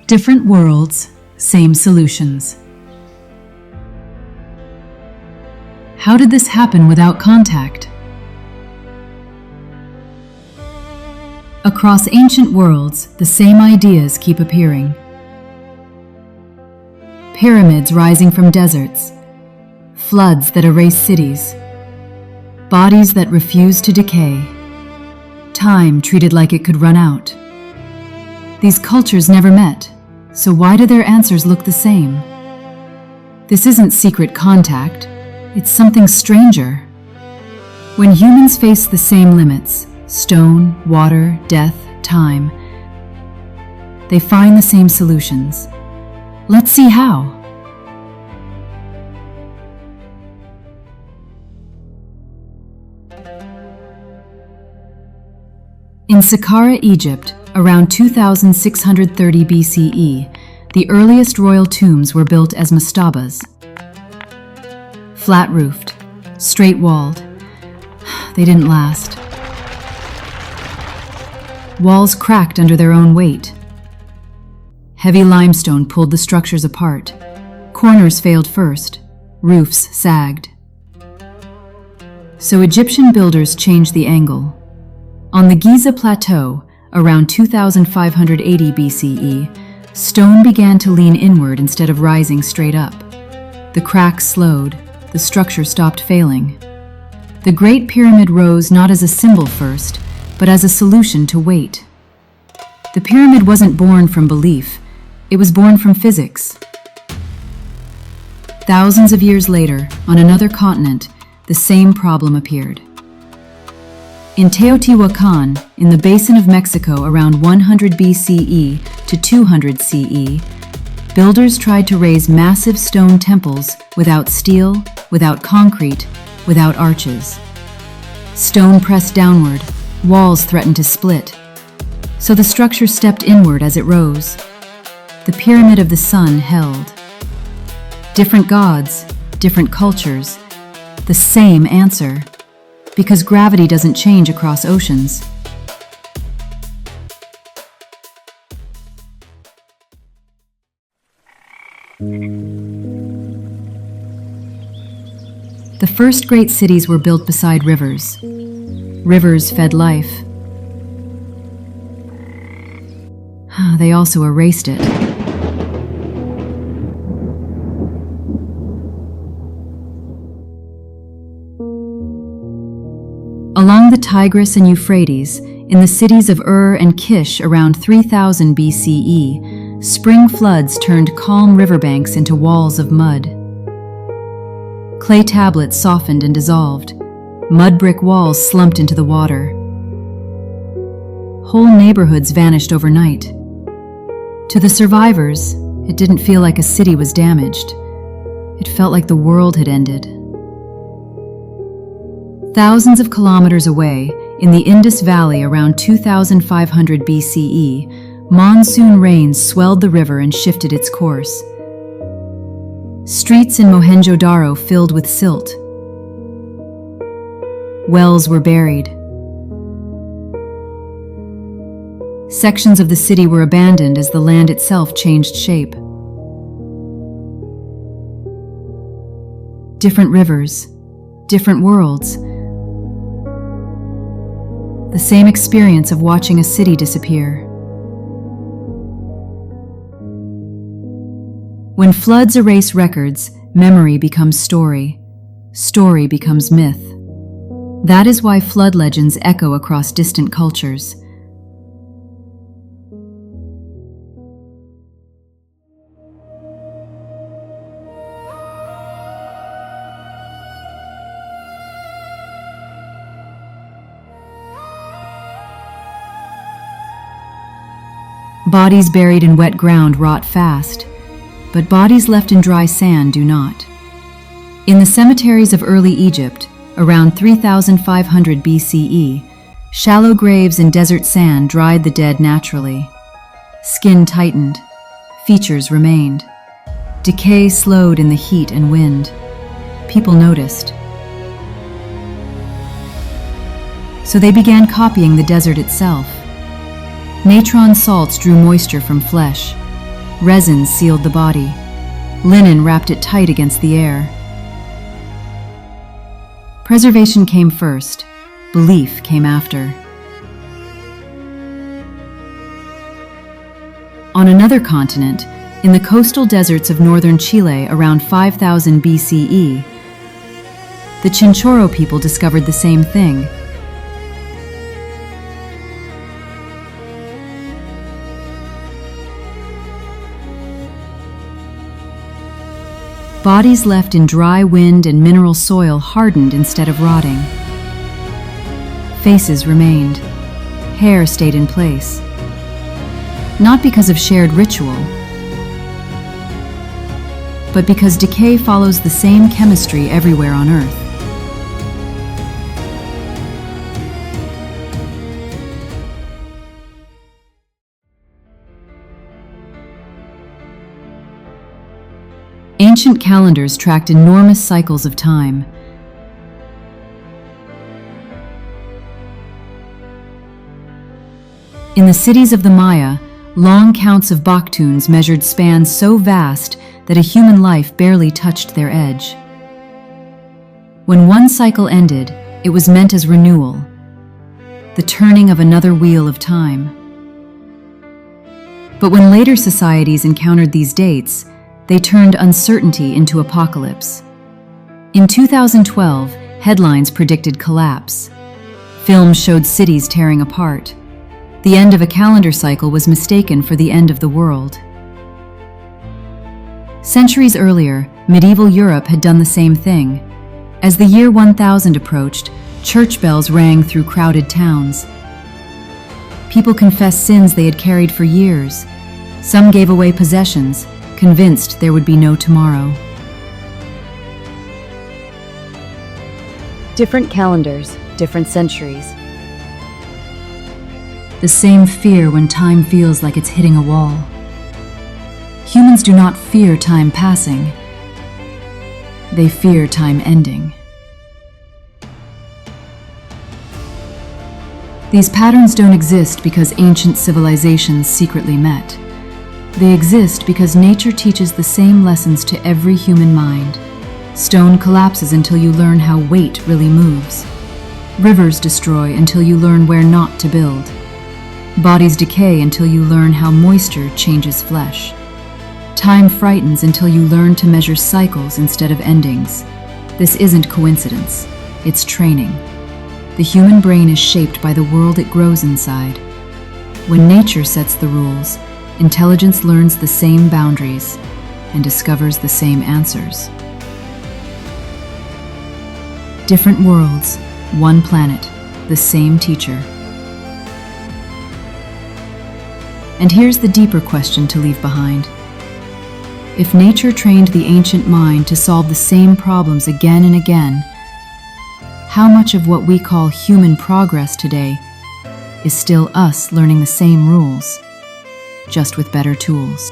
Different worlds, same solutions. How did this happen without contact? Across ancient worlds, the same ideas keep appearing. Pyramids rising from deserts, floods that erase cities, bodies that refuse to decay, time treated like it could run out. These cultures never met, so why do their answers look the same? This isn't secret contact, it's something stranger. When humans face the same limits, stone, water, death, time, they find the same solutions. Let's see how. In Saqqara, Egypt, around 2630 BCE, the earliest royal tombs were built as mastabas. Flat-roofed, straight-walled. They didn't last. Walls cracked under their own weight. Heavy limestone pulled the structures apart. Corners failed first. Roofs sagged. So Egyptian builders changed the angle. On the Giza Plateau, around 2580 BCE, stone began to lean inward instead of rising straight up. The cracks slowed, the structure stopped failing. The Great Pyramid rose not as a symbol first, but as a solution to weight. The pyramid wasn't born from belief, it was born from physics. Thousands of years later, on another continent, the same problem appeared. In Teotihuacan, in the basin of Mexico around 100 BCE to 200 CE, builders tried to raise massive stone temples without steel, without concrete, without arches. Stone pressed downward, walls threatened to split. So the structure stepped inward as it rose. The Pyramid of the Sun held. Different gods, different cultures, the same answer. Because gravity doesn't change across oceans. The first great cities were built beside rivers. Rivers fed life. They also erased it. Along the Tigris and Euphrates, in the cities of Ur and Kish around 3000 BCE, spring floods turned calm riverbanks into walls of mud. Clay tablets softened and dissolved. Mud brick walls slumped into the water. Whole neighborhoods vanished overnight. To the survivors, it didn't feel like a city was damaged. It felt like the world had ended. Thousands of kilometers away, in the Indus Valley around 2500 BCE, monsoon rains swelled the river and shifted its course. Streets in Mohenjo-Daro filled with silt. Wells were buried. Sections of the city were abandoned as the land itself changed shape. Different rivers, different worlds. The same experience of watching a city disappear. When floods erase records, memory becomes story. Story becomes myth. That is why flood legends echo across distant cultures. Bodies buried in wet ground rot fast, but bodies left in dry sand do not. In the cemeteries of early Egypt, around 3500 BCE, shallow graves in desert sand dried the dead naturally. Skin tightened, features remained. Decay slowed in the heat and wind. People noticed. So they began copying the desert itself. Natron salts drew moisture from flesh. Resins sealed the body. Linen wrapped it tight against the air. Preservation came first. Belief came after. On another continent, in the coastal deserts of northern Chile around 5000 BCE, the Chinchorro people discovered the same thing. Bodies left in dry wind and mineral soil hardened instead of rotting. Faces remained. Hair stayed in place. Not because of shared ritual, but because decay follows the same chemistry everywhere on Earth. Ancient calendars tracked enormous cycles of time. In the cities of the Maya, long counts of baktuns measured spans so vast that a human life barely touched their edge. When one cycle ended, it was meant as renewal, the turning of another wheel of time. But when later societies encountered these dates, they turned uncertainty into apocalypse. In 2012, headlines predicted collapse. Films showed cities tearing apart. The end of a calendar cycle was mistaken for the end of the world. Centuries earlier, medieval Europe had done the same thing. As the year 1000 approached, church bells rang through crowded towns. People confessed sins they had carried for years. Some gave away possessions, convinced there would be no tomorrow. Different calendars, different centuries. The same fear when time feels like it's hitting a wall. Humans do not fear time passing. They fear time ending. These patterns don't exist because ancient civilizations secretly met. They exist because nature teaches the same lessons to every human mind. Stone collapses until you learn how weight really moves. Rivers destroy until you learn where not to build. Bodies decay until you learn how moisture changes flesh. Time frightens until you learn to measure cycles instead of endings. This isn't coincidence, it's training. The human brain is shaped by the world it grows inside. When nature sets the rules, intelligence learns the same boundaries and discovers the same answers. Different worlds, one planet, the same teacher. And here's the deeper question to leave behind. If nature trained the ancient mind to solve the same problems again and again, how much of what we call human progress today is still us learning the same rules, just with better tools?